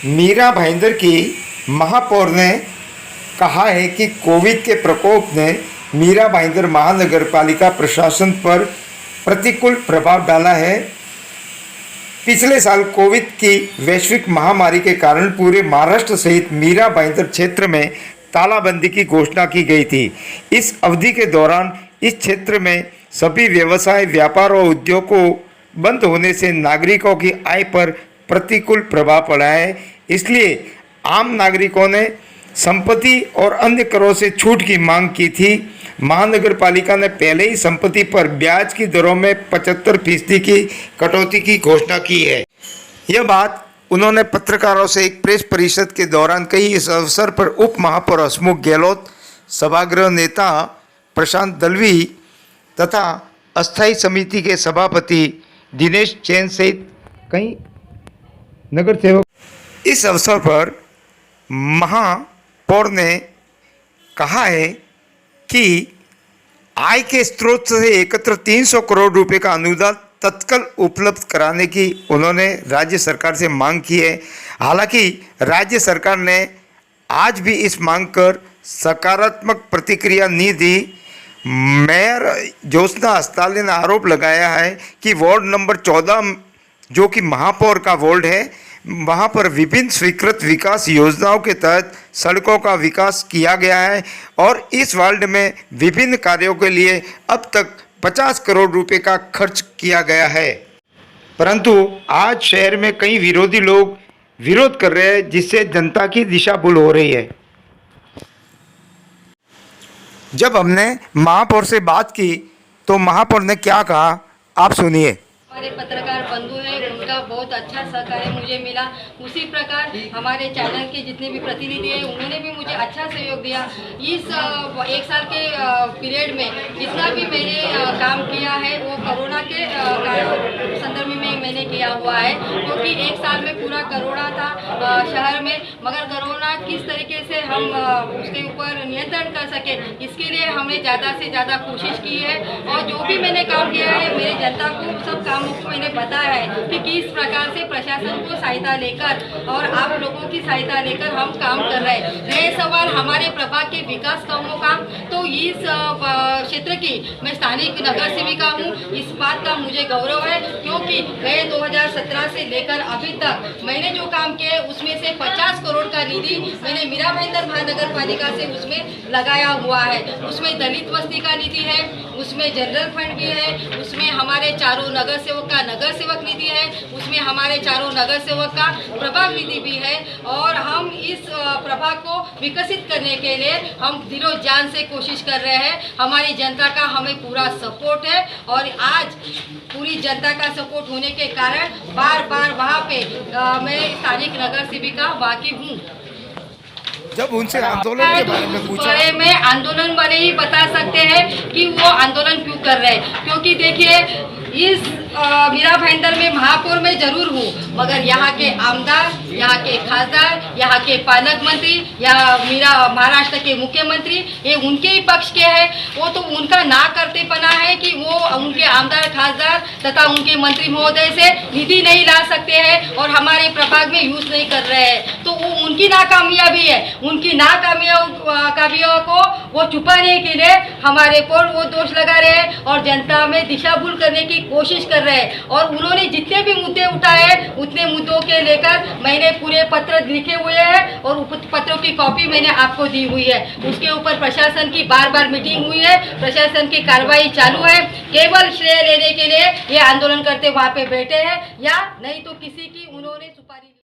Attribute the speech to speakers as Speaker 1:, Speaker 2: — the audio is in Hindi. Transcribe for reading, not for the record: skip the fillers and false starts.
Speaker 1: मीरा भाईंदर की महापौर ने कहा है कि कोविड के प्रकोप ने मीरा भाईंदर महानगर पालिका प्रशासन पर प्रतिकूल प्रभाव डाला है। पिछले साल कोविड की वैश्विक महामारी के कारण पूरे महाराष्ट्र सहित मीरा भाईंदर क्षेत्र में तालाबंदी की घोषणा की गई थी। इस अवधि के दौरान इस क्षेत्र में सभी व्यवसाय, व्यापार और उद्योग को बंद होने से नागरिकों की आय पर प्रतिकूल प्रभाव पड़ा है। इसलिए आम नागरिकों ने संपत्ति और अन्य करों से छूट की मांग की थी। महानगर पालिका ने पहले ही संपत्ति पर ब्याज की दरों में 75% की कटौती की घोषणा की है। यह बात उन्होंने पत्रकारों से एक प्रेस परिषद के दौरान कही। इस अवसर पर उप महापौर हसमुख गहलोत, सभागृह नेता प्रशांत दलवी तथा अस्थायी समिति के सभापति दिनेश जैन सहित कई नगर सेवक। इस अवसर पर महापौर ने कहा है कि आय के स्रोत से एकत्र 300 करोड़ रुपए का अनुदान तत्काल उपलब्ध कराने की उन्होंने राज्य सरकार से मांग की है। हालांकि राज्य सरकार ने आज भी इस मांग पर सकारात्मक प्रतिक्रिया नहीं दी। मेयर ज्योत्सना अस्ताले ने आरोप लगाया है कि वार्ड नंबर 14 जो कि महापौर का वार्ड है, वहाँ पर विभिन्न स्वीकृत विकास योजनाओं के तहत सड़कों का विकास किया गया है और इस वार्ड में विभिन्न कार्यों के लिए अब तक 50 करोड़ रुपए का खर्च किया गया है। परंतु आज शहर में कई विरोधी लोग विरोध कर रहे हैं, जिससे जनता की दिशा भूल हो रही है। जब हमने महापौर से बात की तो महापौर ने क्या कहा, आप सुनिए।
Speaker 2: हमारे पत्रकार बंधु हैं, उनका बहुत अच्छा सहकार्य मुझे मिला। उसी प्रकार हमारे चैनल के जितने भी प्रतिनिधि हैं उन्होंने भी मुझे अच्छा सहयोग दिया। इस एक साल के पीरियड में जितना भी मैंने काम किया है वो कोरोना के संदर्भ में मैंने किया हुआ है, क्योंकि एक साल में पूरा कोरोना था शहर में। मगर कोरोना किस तरीके से हम उसके ऊपर नियंत्रण कर सके, इसके लिए हमने ज़्यादा से ज़्यादा कोशिश की है। और जो भी मैंने काम किया है मेरी जनता को सब कामों को मैंने बताया है कि किस प्रकार से प्रशासन को सहायता लेकर और आप लोगों की सहायता लेकर हम काम कर रहे हैं। रहे सवाल हमारे प्रभाग के विकास कामों का, तो इस क्षेत्र की मैं स्थानिक नगर सेविका हूँ। इस बात का मुझे गौरव है, क्योंकि गए 2017 से लेकर अभी तक मैंने जो काम किया है उसमें से 50 करोड़ का निधि मैंने मीरा भाईंदर महानगर पालिका से उसमें लगाया हुआ है। उसमें दलित बस्ती का निधि है, उसमें जनरल फंड भी है, उसमें हमारे चारों नगर सेवक का नगर सेवक निधि है, उसमें हमारे चारों नगर सेवक का प्रभाग निधि भी है। और हम इस प्रभाग को विकसित करने के लिए हम दिलो जान से कोशिश कर रहे हैं। हमारी जनता का हमें पूरा सपोर्ट है और आज पूरी जनता का सपोर्ट होने के कारण बार बार वहाँ पे मैं स्थानिक नगर सेविका वाकिफ हूँ।
Speaker 1: जब उनसे आंदोलन के बारे में पूछा,
Speaker 2: बारे में आंदोलन वाले ही बता सकते हैं कि वो आंदोलन क्यों कर रहे हैं। क्योंकि देखिए इस मीरा भाईंदर में महापौर में जरूर हूँ, मगर यहाँ के आमदार, यहाँ के खासदार, यहाँ के पालक मंत्री या मेरा महाराष्ट्र के मुख्यमंत्री ये उनके ही पक्ष के हैं। वो तो उनका ना करते पना है कि वो उनके आमदार, खासदार तथा उनके मंत्री महोदय से निधि नहीं ला सकते हैं और हमारे प्रभाग में यूज नहीं कर रहे हैं। तो वो उनकी नाकामयाबी है। उनकी नाकामयाबियों को वो छुपाने के लिए हमारे पर वो दोष लगा रहे हैं और जनता में दिशा भूल करने की कोशिश कर रहे हैं। और उन्होंने जितने भी मुद्दे उठाए उतने मुद्दों के लेकर मैंने पूरे पत्र लिखे हुए हैं और पत्रों की कॉपी मैंने आपको दी हुई है। उसके ऊपर प्रशासन की बार बार मीटिंग हुई है, प्रशासन की कार्रवाई चालू है। केवल श्रेय लेने के लिए ये आंदोलन करते वहाँ पे बैठे हैं, या नहीं तो किसी की उन्होंने सुपारी